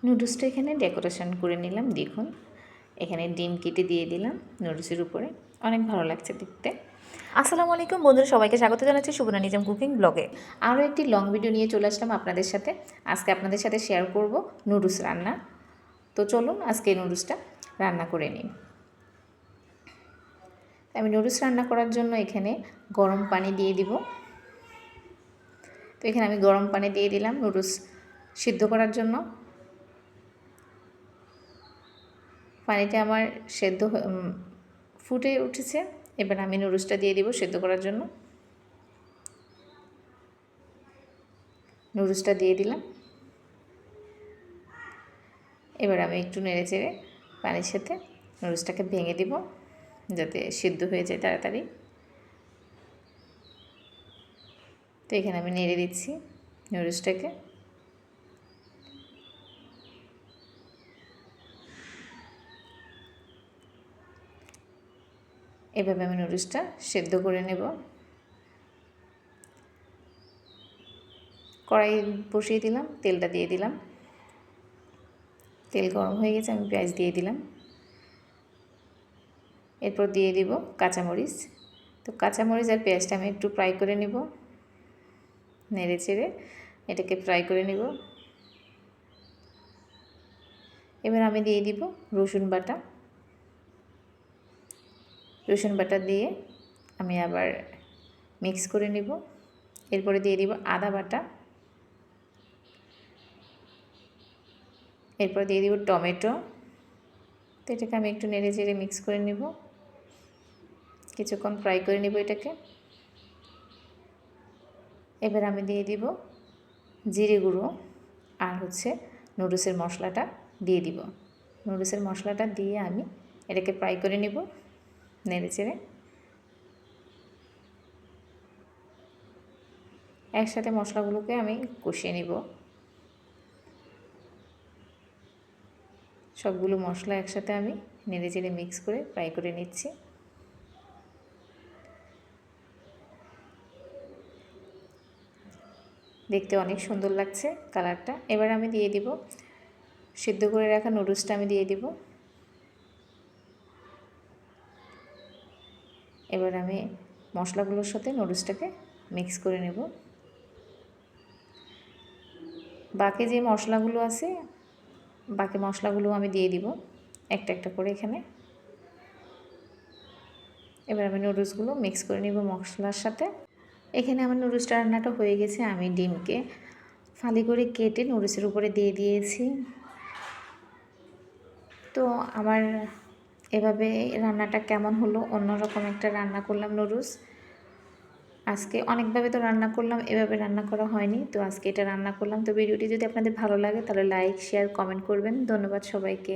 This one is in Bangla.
নুডলসটা এখানে ডেকোরেশন করে নিলাম। দেখুন এখানে ডিম কেটে দিয়ে দিলাম নুডলসের উপরে, অনেক ভালো লাগছে দেখতে। আসসালামু আলাইকুম বন্ধুরা, সবাইকে স্বাগত জানাচ্ছি সুবর্ণা নিজাম কুকিং ব্লগে। আরও একটি লং ভিডিও নিয়ে চলে আসলাম আপনাদের সাথে। আজকে আপনাদের সাথে শেয়ার করব নুডলস রান্না। তো চলুন আজকে নুডলসটা রান্না করে নিই। আমি নুডলস রান্না করার জন্য এখানে গরম পানি দিয়ে দিব। তো এখানে আমি গরম পানি দিয়ে দিলাম নুডলস সিদ্ধ করার জন্য। পানিটা আমার সেদ্ধ ফুটে উঠেছে। এবার আমি নুডলসটা দিয়ে দিব সেদ্ধ করার জন্য। নুডলসটা দিয়ে দিলাম। এবার আমি একটু নেড়ে চেড়ে পানির সাথে নুডলসটাকে ভেঙে দিব যাতে সিদ্ধ হয়ে যায় তাড়াতাড়ি। তো এখানে আমি নেড়ে দিচ্ছি নুডলসটাকে। এভাবে আমি নুডলসটা সেদ্ধ করে নেব। কড়াই বসিয়ে দিলাম, তেলটা দিয়ে দিলাম। তেল গরম হয়ে গেছে, আমি পেঁয়াজ দিয়ে দিলাম। এরপর দিয়ে দিব কাঁচামরিচ। তো কাঁচামরিচ আর পেঁয়াজটা আমি একটু ফ্রাই করে নেব, নেড়ে চেড়ে এটাকে ফ্রাই করে নেব। এবার আমি দিয়ে দিব রসুন বাটা। রসুন বাটা দিয়ে আমি আবার মিক্স করে নেব। এরপরে দিয়ে দিব আদা বাটা। এরপর দিয়ে দিব টমেটো। তো এটাকে আমি একটু নেড়ে চেড়ে মিক্স করে নেব, কিছুক্ষণ ফ্রাই করে নেব এটাকে। এবার আমি দিয়ে দিব জিরে গুঁড়ো আর নুডলসের মশলাটা দিয়ে দিব। নুডলসের মশলাটা দিয়ে আমি এটাকে ফ্রাই করে নেব নেড়ে চেড়ে। একসাথে মশলাগুলোকে আমি কষিয়ে নেব। সবগুলো মশলা একসাথে আমি নেড়ে চেড়ে মিক্স করে ফ্রাই করে নিচ্ছি। দেখতে অনেক সুন্দর লাগছে কালারটা। এবার আমি দিয়ে দিব সিদ্ধ করে রাখা নুডলসটা আমি দিয়ে দিব। এবার আমি মশলাগুলোর সাথে নুডলসটাকে মিক্স করে নেব। বাকি যে মশলাগুলো আছে বাকি মশলাগুলো আমি দিয়ে দিব একটা একটা করে এখানে। এবার আমি নুডলসগুলো মিক্স করে নেব মশলার সাথে। এখানে আমার নুডলসটা রান্নাটা হয়ে গেছে। আমি ডিমকে ফালি করে কেটে নুডলসের উপরে দিয়ে দিয়েছি। তো আমার এভাবে রান্নাটা কেমন হলো, অন্যরকম একটা রান্না করলাম নুডলস। আজকে অনেকভাবে তো রান্না করলাম, এভাবে রান্না করা হয়নি। তো আজকে এটা রান্না করলাম। তো ভিডিওটি যদি আপনাদের ভালো লাগে তাহলে লাইক, শেয়ার, কমেন্ট করবেন। ধন্যবাদ সবাইকে।